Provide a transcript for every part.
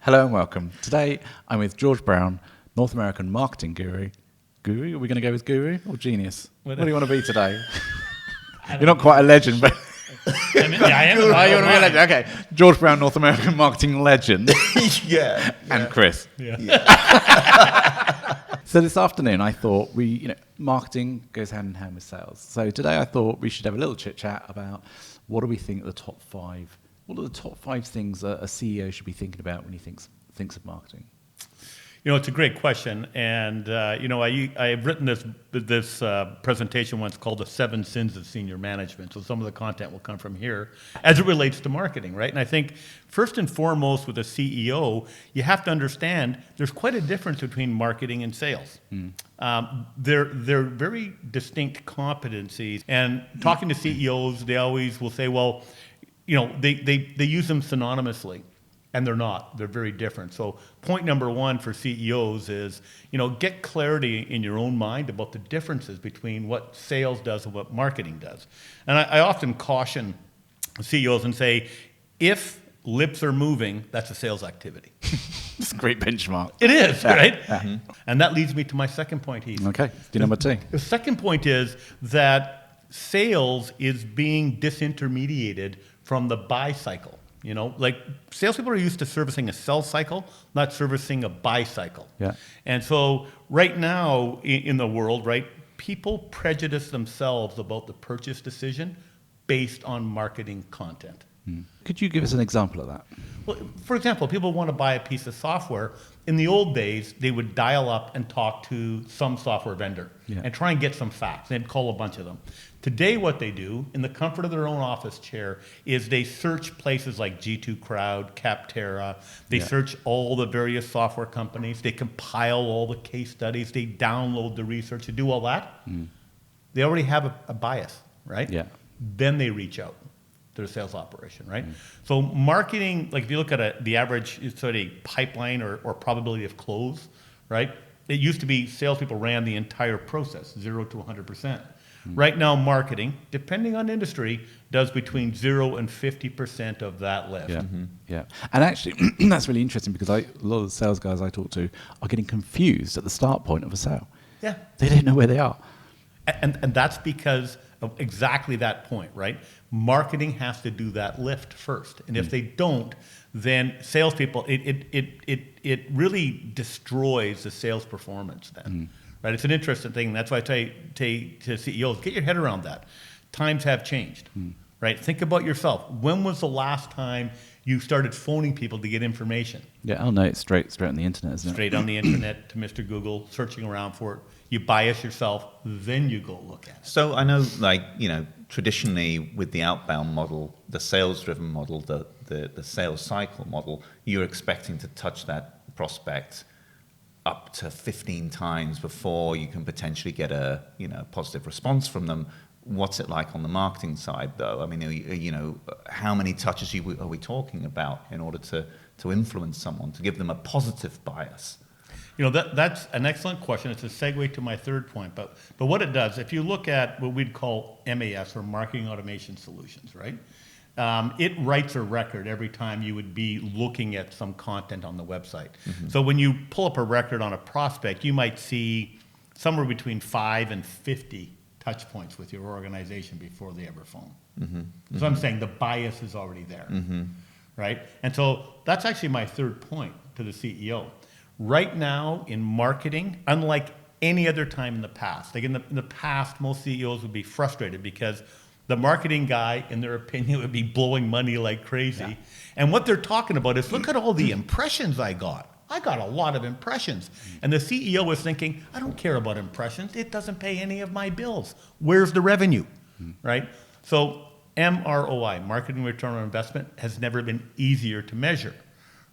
Hello and welcome. Today I'm with George Brown, North American marketing guru. Guru? Are we going to go with guru or genius? What do you want to be today? You're not quite a legend, but... I am. Oh, you want to be a legend? Okay. George Brown, North American marketing legend. Yeah. And Chris. Yeah. So this afternoon I thought marketing goes hand in hand with sales. So today I thought we should have a little chit chat about what do we think are the top five. What are the top five things a CEO should be thinking about when he thinks of marketing? It's a great question, and I've written this presentation once called "The 7 Sins of Senior Management." So some of the content will come from here as it relates to marketing, right? And I think first and foremost, with a CEO, you have to understand there's quite a difference between marketing and sales. They're very distinct competencies. And talking to CEOs, they always will say, well, they use them synonymously. And they're not. They're very different. So point number one for CEOs is, get clarity in your own mind about the differences between what sales does and what marketing does. And I often caution CEOs and say, if lips are moving, that's a sales activity. It's a great benchmark. It is, right? Mm-hmm. And that leads me to my second point, Heath. Okay, do number two. The second point is that sales is being disintermediated from the buy cycle. Like salespeople are used to servicing a sell cycle, not servicing a buy cycle. Yeah. And so right now in the world, right, people prejudice themselves about the purchase decision based on marketing content. Could you give us an example of that? Well, for example, people want to buy a piece of software. In the old days, they would dial up and talk to some software vendor and try and get some facts. They'd call a bunch of them. Today, what they do, in the comfort of their own office chair, is they search places like G2 Crowd, Capterra. They search all the various software companies. They compile all the case studies. They download the research. They do all that. They already have a bias, right? Yeah. Then they reach out to the sales operation, right? So marketing, like if you look at the average sort of pipeline or probability of close, right? It used to be salespeople ran the entire process, 0 to 100%. Right now, marketing, depending on industry, does between 0 and 50% of that lift. Yeah, yeah. And actually, that's really interesting because a lot of the sales guys I talk to are getting confused at the start point of a sale. Yeah. They don't know where they are. And that's because of exactly that point, right? Marketing has to do that lift first. And if they don't, then salespeople, it really destroys the sales performance then. Right? It's an interesting thing. That's why I say to CEOs, get your head around that. Times have changed, right? Think about yourself. When was the last time you started phoning people to get information? Yeah, oh no, it's straight on the internet, isn't it? Straight on the internet to Mr. Google, searching around for it. You bias yourself, then you go look at it. So I know, traditionally with the outbound model, the sales-driven model, the sales cycle model, you're expecting to touch that prospect up to 15 times before you can potentially get a positive response from them. What's it like on the marketing side, though? I mean, how many touches are we talking about in order to influence someone, to give them a positive bias? That's an excellent question. It's a segue to my third point. But what it does, if you look at what we'd call MAS, or Marketing Automation Solutions, right? It writes a record every time you would be looking at some content on the website. So when you pull up a record on a prospect, you might see somewhere between 5 and 50 touch points with your organization before they ever phone. So I'm saying the bias is already there, right? And so that's actually my third point to the CEO. Right now in marketing, unlike any other time in the past, like in the past, most CEOs would be frustrated because the marketing guy, in their opinion, would be blowing money like crazy. Yeah. And what they're talking about is, look at all the impressions I got. I got a lot of impressions. And the CEO was thinking, I don't care about impressions. It doesn't pay any of my bills. Where's the revenue, right? So MROI, marketing return on investment, has never been easier to measure,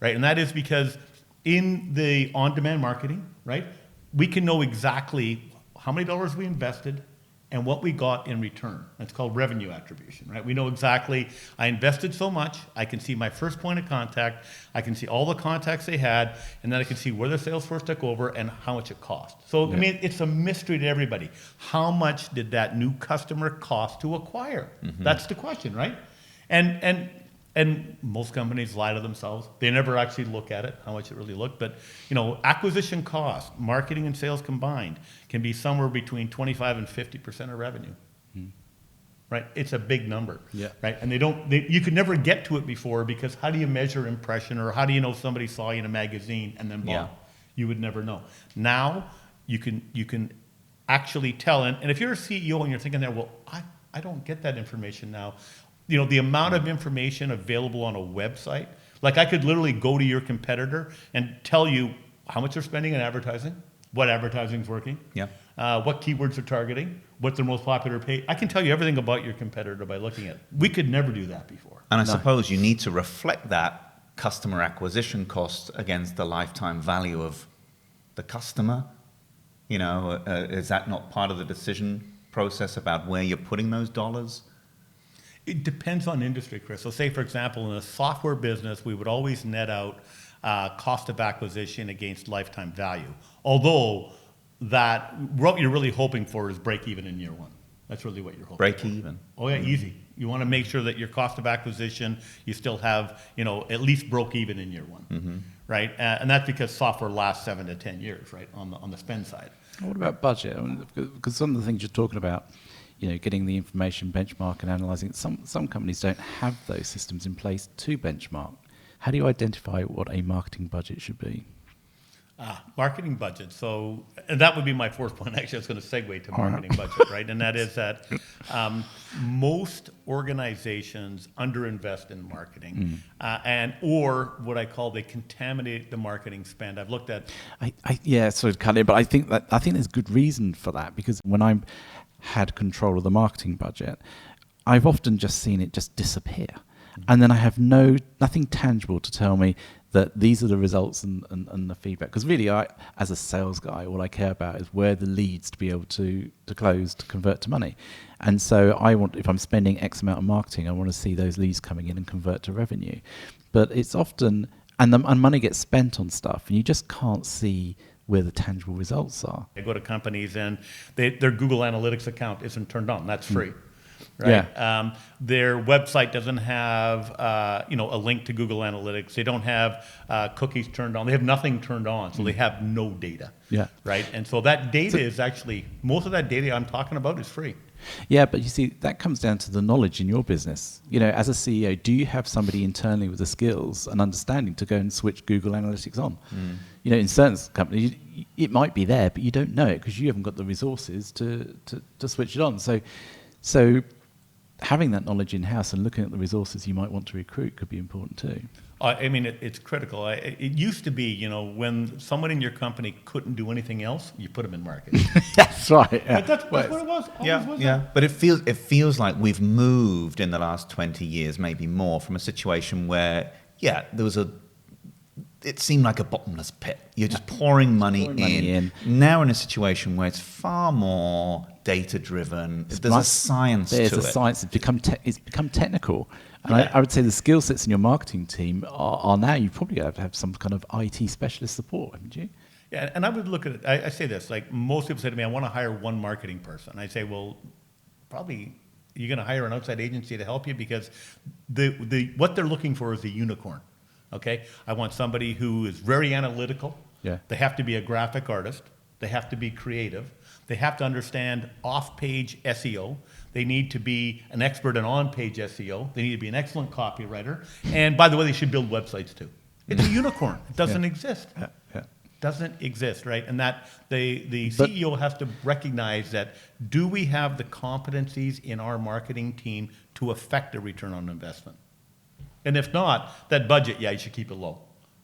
right? And that is because in the on-demand marketing, right, we can know exactly how many dollars we invested and what we got in return. That's called revenue attribution, right? We know exactly, I invested so much, I can see my first point of contact, I can see all the contacts they had, and then I can see where the sales force took over and how much it cost. So, I mean, it's a mystery to everybody. How much did that new customer cost to acquire? That's the question, right? And And most companies lie to themselves. They never actually look at it, how much it really looked. But, acquisition cost, marketing and sales combined, can be somewhere between 25 and 50% of revenue. Right? It's a big number. Yeah. Right? And you could never get to it before, because how do you measure impression, or how do you know somebody saw you in a magazine and then bought? Yeah. You would never know. Now you can actually tell. And if you're a CEO and you're thinking that, well, I don't get that information now. The amount of information available on a website, like I could literally go to your competitor and tell you how much they're spending on advertising, what advertising is working, Yeah. what keywords they're targeting, what their most popular page. I can tell you everything about your competitor by looking at it. We could never do that before. And I suppose you need to reflect that customer acquisition cost against the lifetime value of the customer. Is that not part of the decision process about where you're putting those dollars? It depends on industry, Chris. So say, for example, in a software business, we would always net out cost of acquisition against lifetime value. Although what you're really hoping for is break even in year one. That's really what you're hoping Break for. even. Oh yeah, easy. You want to make sure that your cost of acquisition, you still have, at least broke even in year one, right? And that's because software lasts 7 to 10 years, right, on the spend side. What about budget? Because some of the things you're talking about, getting the information, benchmark and analysing, some companies don't have those systems in place to benchmark. How do you identify what a marketing budget should be? Marketing budget. So and that would be my fourth point. Actually, I was going to segue to marketing budget, right? And that is that most organizations underinvest in marketing, or what I call they contaminate the marketing spend. I've looked at. Sorry to cut in, but I think there's good reason for that, because when I had control of the marketing budget, I've often just seen it just disappear. And then I have nothing tangible to tell me that these are the results and the feedback. Because really, as a sales guy, all I care about is where the leads to be able to close, to convert to money. And so if I'm spending X amount of marketing, I want to see those leads coming in and convert to revenue. But it's often, and money gets spent on stuff, and you just can't see where the tangible results are. I go to companies and their Google Analytics account isn't turned on. That's free. Right? Yeah. Their website doesn't have a link to Google Analytics. They don't have cookies turned on. They have nothing turned on, so they have no data. Yeah. Right? And so that data is actually, most of that data I'm talking about is free. Yeah, but you see, that comes down to the knowledge in your business. As a CEO, do you have somebody internally with the skills and understanding to go and switch Google Analytics on? In certain companies, it might be there, but you don't know it because you haven't got the resources to switch it on. So having that knowledge in-house and looking at the resources you might want to recruit could be important too. It's critical. It used to be, when someone in your company couldn't do anything else, you put them in marketing. That's right. Yeah. But that's what it was. Yeah. But it feels like we've moved in the last 20 years, maybe more, from a situation where, it seemed like a bottomless pit. You're just pouring money in. Now in a situation where it's far more data-driven. There's a science to it. There's a science. It's become technical. And I would say the skill sets in your marketing team are now, you probably have to have some kind of IT specialist support, haven't you? Yeah, and I would look at it, I say this, like most people say to me, I want to hire one marketing person. I say, well, probably you're going to hire an outside agency to help you, because what they're looking for is a unicorn. Okay, I want somebody who is very analytical. Yeah. They have to be a graphic artist. They have to be creative. They have to understand off-page SEO. They need to be an expert in on-page SEO. They need to be an excellent copywriter. And by the way, they should build websites too. It's a unicorn. It doesn't exist. Yeah. Doesn't exist, right? And that the CEO has to recognize that, do we have the competencies in our marketing team to affect a return on investment? And if not, that budget, you should keep it low,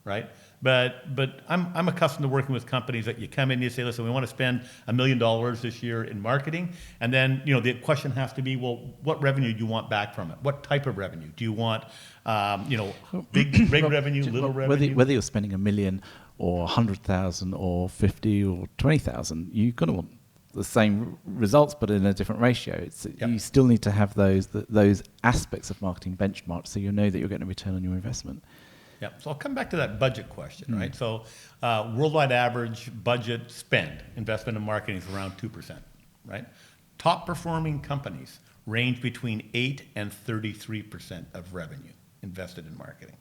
right? But I'm accustomed to working with companies that you come in and you say, listen, we want to spend $1 million this year in marketing. And then, the question has to be, well, what revenue do you want back from it? What type of revenue? Do you want, big revenue, little revenue? Whether you're spending $1 million or 100,000 or 50 or 20,000, you're going to want the same results, but in a different ratio. You still need to have those aspects of marketing benchmarked, so you know that you're getting a return on your investment. Yeah, so I'll come back to that budget question, right? So worldwide average budget spend, investment in marketing is around 2%, right? Top performing companies range between 8 and 33% of revenue. invested in marketing,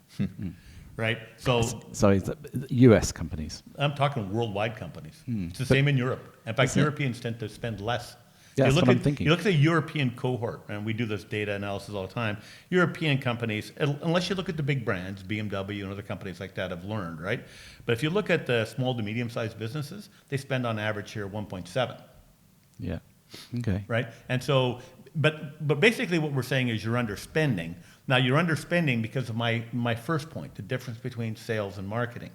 right? So So is that US companies? I'm talking worldwide companies. It's the same in Europe. In fact, Europeans tend to spend less. Yeah, you that's look what at, I'm thinking. You look at the European cohort, and we do this data analysis all the time. European companies, unless you look at the big brands, BMW and other companies like that have learned, right? But if you look at the small to medium-sized businesses, they spend on average here 1.7. Yeah. Okay. Right? And so, but basically what we're saying is you're underspending. Now you're underspending because of my first point, the difference between sales and marketing.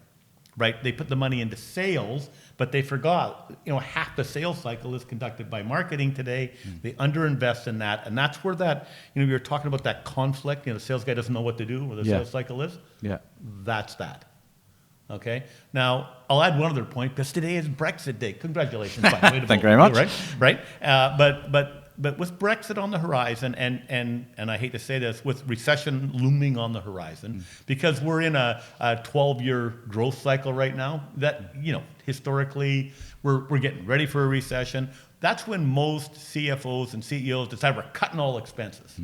Right? They put the money into sales, but they forgot, half the sales cycle is conducted by marketing today. They underinvest in that. And that's where that, you were talking about that conflict, the sales guy doesn't know what to do, where the sales cycle is. Yeah. That's that. Okay. Now, I'll add one other point, because today is Brexit Day. Congratulations, by the way. Thank you very much. Right. But with Brexit on the horizon, and I hate to say this, with recession looming on the horizon, because we're in a 12-year growth cycle right now, that, historically, we're getting ready for a recession. That's when most CFOs and CEOs decide we're cutting all expenses.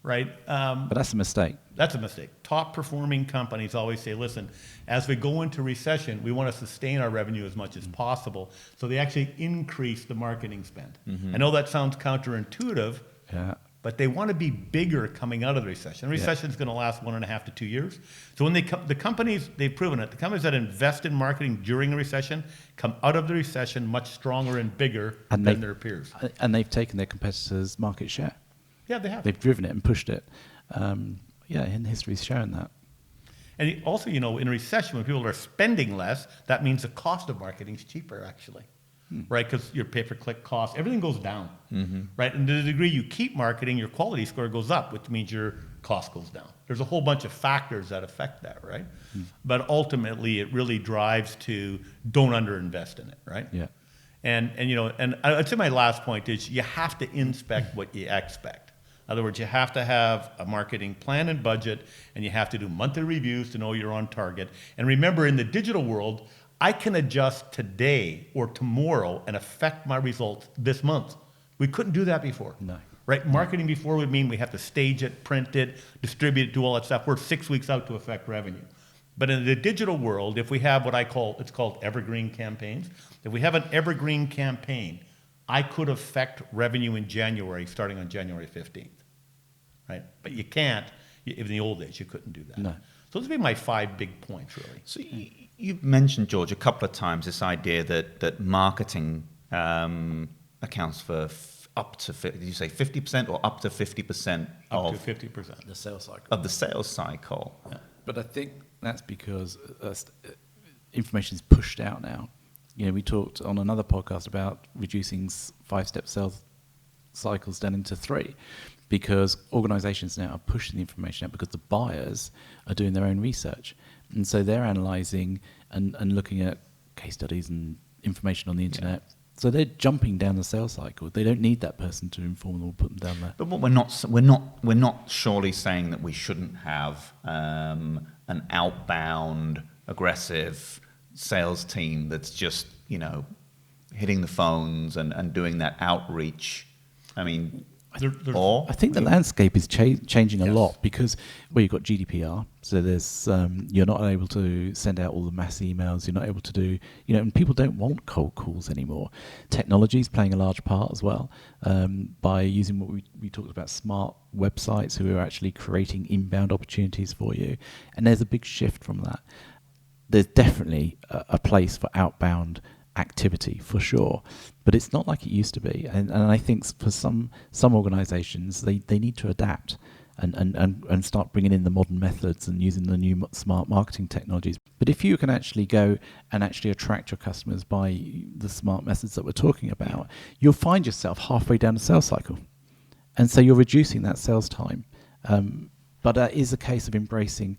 Right? But that's a mistake. That's a mistake. Top performing companies always say, listen, as we go into recession, we want to sustain our revenue as much as possible. So they actually increase the marketing spend. I know that sounds counterintuitive, but they want to be bigger coming out of the recession. The recession is going to last 1.5 to 2 years. So when the companies, they've proven it, the companies that invest in marketing during a recession come out of the recession much stronger and bigger than their peers. And they've taken their competitors' market share. Yeah, they have. They've driven it and pushed it. And history's shown that. And also, in a recession, when people are spending less, that means the cost of marketing is cheaper, actually. Right? Because your pay-per-click cost, everything goes down. Right? And to the degree you keep marketing, your quality score goes up, which means your cost goes down. There's a whole bunch of factors that affect that, right? But ultimately, it really drives to don't underinvest in it, right? Yeah. And I'd say my last point is you have to inspect what you expect. In other words, you have to have a marketing plan and budget, and you have to do monthly reviews to know you're on target. And remember, in the digital world, I can adjust today or tomorrow and affect my results this month. We couldn't do that before. No. Right? Marketing before would mean we have to stage it, print it, distribute it, do all that stuff. We're 6 weeks out to affect revenue. But in the digital world, if we have it's called evergreen campaigns. If we have an evergreen campaign, I could affect revenue in January, starting on January 15th. Right? But you can't. In the old days, you couldn't do that. No. So those would be my 5 big points, really. So you've mentioned, George, a couple of times this idea that marketing accounts for up to, did you say 50% or up to 50% Up to 50%. The sales cycle. of the sales cycle? Yeah. But I think that's because information is pushed out now. We talked on another podcast about reducing 5-step sales cycles down into 3, because organizations now are pushing the information out because the buyers are doing their own research. And so they're analyzing and looking at case studies and information on the internet. Yeah. So they're jumping down the sales cycle. They don't need that person to inform them or put them down there. But what we're not surely saying that we shouldn't have an outbound, aggressive sales team that's just, hitting the phones and doing that outreach. I mean, I think the landscape is changing a lot, because you've got GDPR, so there's you're not able to send out all the mass emails. You're not able to do, and people don't want cold calls anymore. Technology is playing a large part as well, by using what we talked about, smart websites who are actually creating inbound opportunities for you. And there's a big shift from that. There's definitely a place for outbound activity for sure, but it's not like it used to be. And I think for some organizations, they need to adapt and start bringing in the modern methods and using the new smart marketing technologies. But if you can actually go and actually attract your customers by the smart methods that we're talking about, you'll find yourself halfway down the sales cycle. And so you're reducing that sales time. But that is a case of embracing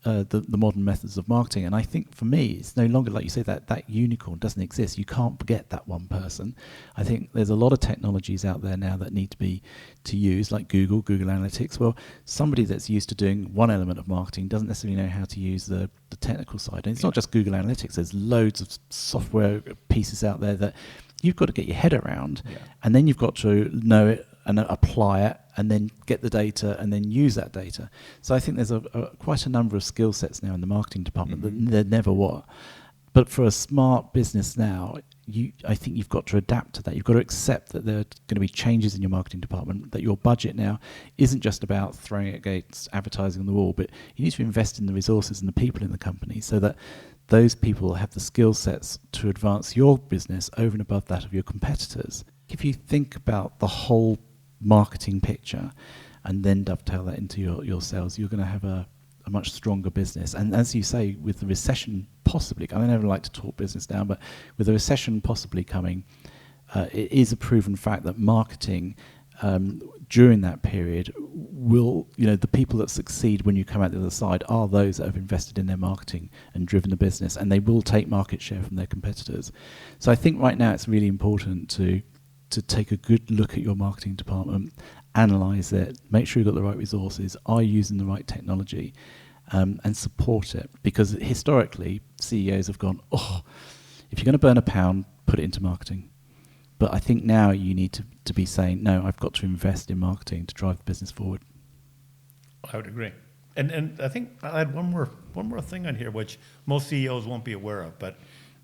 the modern methods of marketing. And I think for me, it's no longer, like you say, that unicorn doesn't exist. You can't get that one person. I think there's a lot of technologies out there now that need to use, like Google Analytics. Well, somebody that's used to doing one element of marketing doesn't necessarily know how to use the technical side. And it's not just Google Analytics. There's loads of software pieces out there that you've got to get your head around. Yeah. And then you've got to know it and apply it and then get the data and then use that data. So I think there's quite a number of skill sets now in the marketing department that there never were. But for a smart business now, I think you've got to adapt to that. You've got to accept that there are going to be changes in your marketing department, that your budget now isn't just about throwing it against advertising on the wall, but you need to invest in the resources and the people in the company so that those people have the skill sets to advance your business over and above that of your competitors. If you think about the whole marketing picture and then dovetail that into your sales, you're going to have a much stronger business. And as you say, with the recession possibly, I never like to talk business down, but with the recession possibly coming, it is a proven fact that marketing during that period will, the people that succeed when you come out the other side are those that have invested in their marketing and driven the business, and they will take market share from their competitors. So I think right now it's really important to take a good look at your marketing department, analyze it, make sure you've got the right resources, are you using the right technology, and support it. Because historically, CEOs have gone, if you're going to burn £1, put it into marketing. But I think now you need to be saying, no, I've got to invest in marketing to drive the business forward. I would agree. And I think I'll add one more thing on here, which most CEOs won't be aware of, but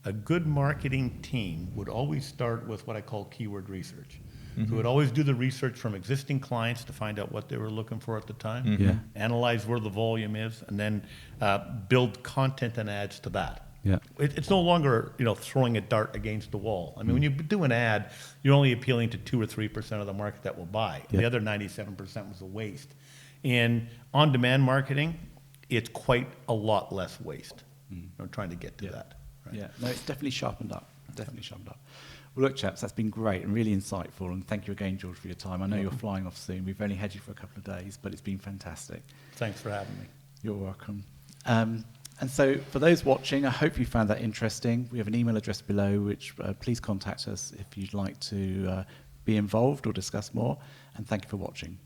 a good marketing team would always start with what I call keyword research. Mm-hmm. So would always do the research from existing clients to find out what they were looking for at the time, Mm-hmm. analyze where the volume is, and then build content and ads to that. Yeah. It's no longer throwing a dart against the wall. I mean, when you do an ad, you're only appealing to 2 or 3% of the market that will buy. Yeah. The other 97% was a waste. In on-demand marketing, it's quite a lot less waste. Trying to get to that. Right? Yeah, no, it's definitely sharpened up. Well, look, chaps, that's been great and really insightful, and thank you again, George, for your time. I know you're flying off soon. We've only had you for a couple of days, but it's been fantastic. Thanks for having me. You're welcome. And so for those watching, I hope you found that interesting. We have an email address below, which please contact us if you'd like to be involved or discuss more. And thank you for watching.